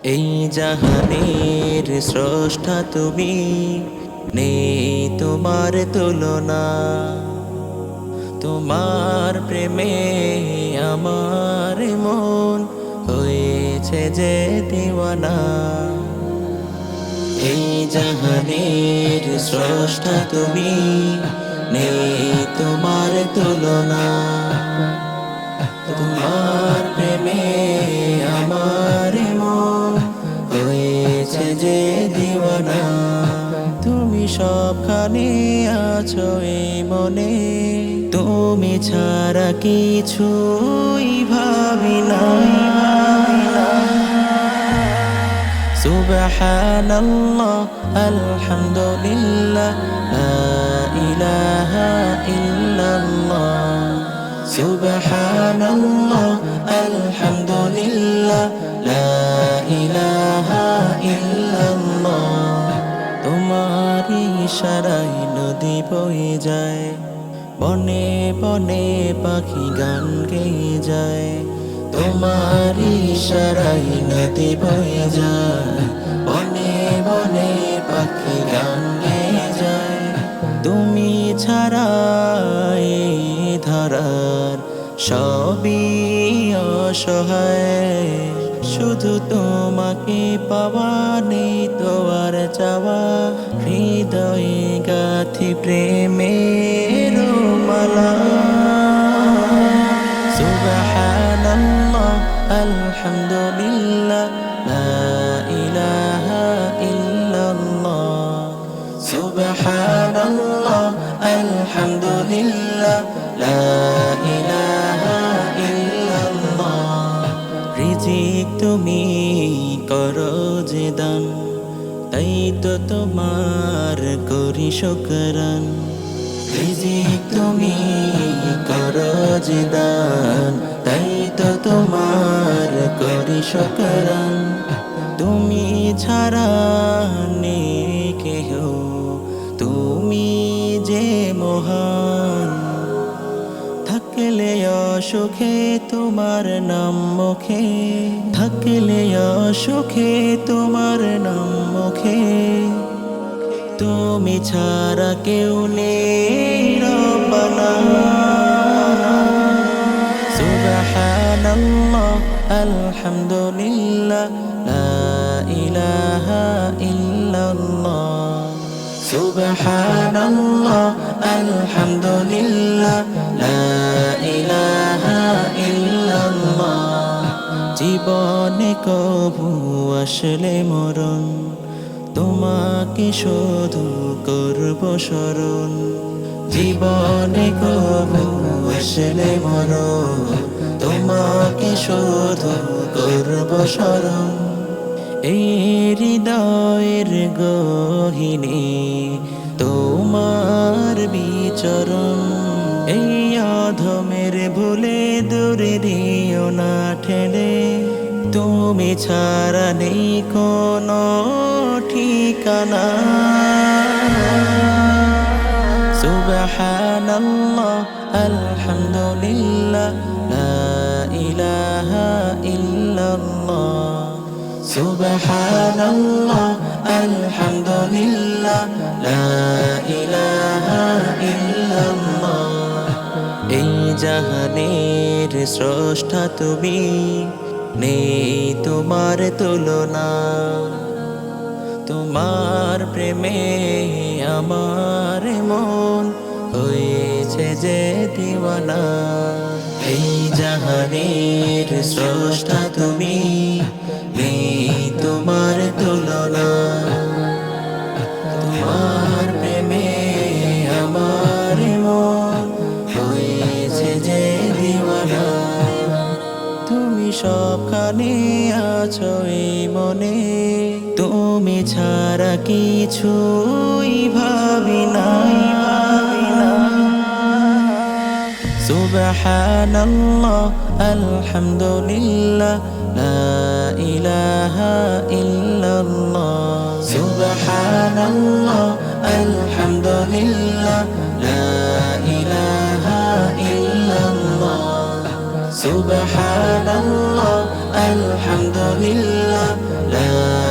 এই জাহানের স্রষ্টা তুমি, নেই তোমার তুলনা। তোমার প্রেমে আমার মন হয়েছে যে দিওয়ানা। এই জাহানের স্রষ্টা তুমি, নেই তোমার তুলনা। তোমার প্রেমে আমার মন হয়েছে যে দিওয়ানা। তুমি সবখানে আছো এই মনে, তুমি ছাড়া কিছুই ভাবি না। সুবহানাল্লাহ আলহামদুলিল্লাহ লা ইলাহা ইল্লাল্লাহ। সুবহানাল্লাহ আলহামদুলিল্লাহ লা ইলাহা ইল্লাল্লাহ। তোমারই ইশারায় নদী বয়ে যায়, বনে বনে পাখি গান গেয়ে যায়। তোমারই ইশারায় নদী বয়ে যায়, বনে বনে পাখি গান গেয়ে যায়। তুমি ছাড়া এই ধরার সবই অসহায়, শুধু তোমাকে পাওয়া নেই তো আর চাওয়া। হৃদয়ে গাথি প্রেমের মালা। সুবহানাল্লাহ আলহামদুলিল্লাহ লা ইলাহা ইল্লাল্লাহ। সুবহানাল্লাহ আলহামদুলিল্লাহ লা ইলাহা ইল্লাল্লাহ। রিজিক তুমি করো যে দান, তাই তো তোমার করি শুকরান। রিজিক তুমি করো যে দান, তাই তো তোমার করি শুকরান। তুমি ছাড়া নেই কেহ, তুমি যে মহান। থাকলে অসুখে তোমার নাম মুখে, থাকলে অসুখে তোমার নাম মুখে। তুমি ছাড়া কেউ নেই রব্বানা। সুবহানাল্লাহ আলহামদুলিল্লাহ লা ইলাহা ইল্লাল্লাহ। সুবহানাল্লাহ আলহামদুলিল্লাহ লা ইলাহা ইল্লাল্লাহ। জীবনে কবু আসলে মরণ, তোমাকে শুধু করব স্মরণ। জীবনে কবু আসলে মরণ, তোমাকে শুধু করব স্মরণ। এই হৃদয়ের গহীনে তোমার বিচরণ, এই অধমের ভুলে দূরে দিও না ঠেলে। তুমি ছাড়া নেই কোনো ঠিকানা। সুবহানাল্লাহ আলহামদুলিল্লাহ লা ইলাহা ইল্লাল্লাহ। সুবহানাল্লাহ আলহামদুলিল্লাহ লা ইলাহা ইল্লাল্লাহ। এই জাহানের স্রষ্টা তুমি, নেই তোমার তুলনা। তোমার প্রেমে আমার মন হয়েছে যে দিওয়ানা। এই জাহানের স্রষ্টা তুমি, নেই তোমার তুলনা। তোমার প্রেমে আমার মন হয়েছে যে দিওয়ানা। তুমি সবখানে আছো এই মনে, তুমি ছাড়া কিছুই ভাবি না। সুবহানাল্লাহ আলহামদুলিল্লাহ লা ইলাহা ইল্লাল্লাহ। সুবহানাল্লাহ আলহামদুলিল্লাহ লা ইলাহা ইল্লাল্লাহ। সুবহানাল্লাহ আলহামদুলিল্লাহ লা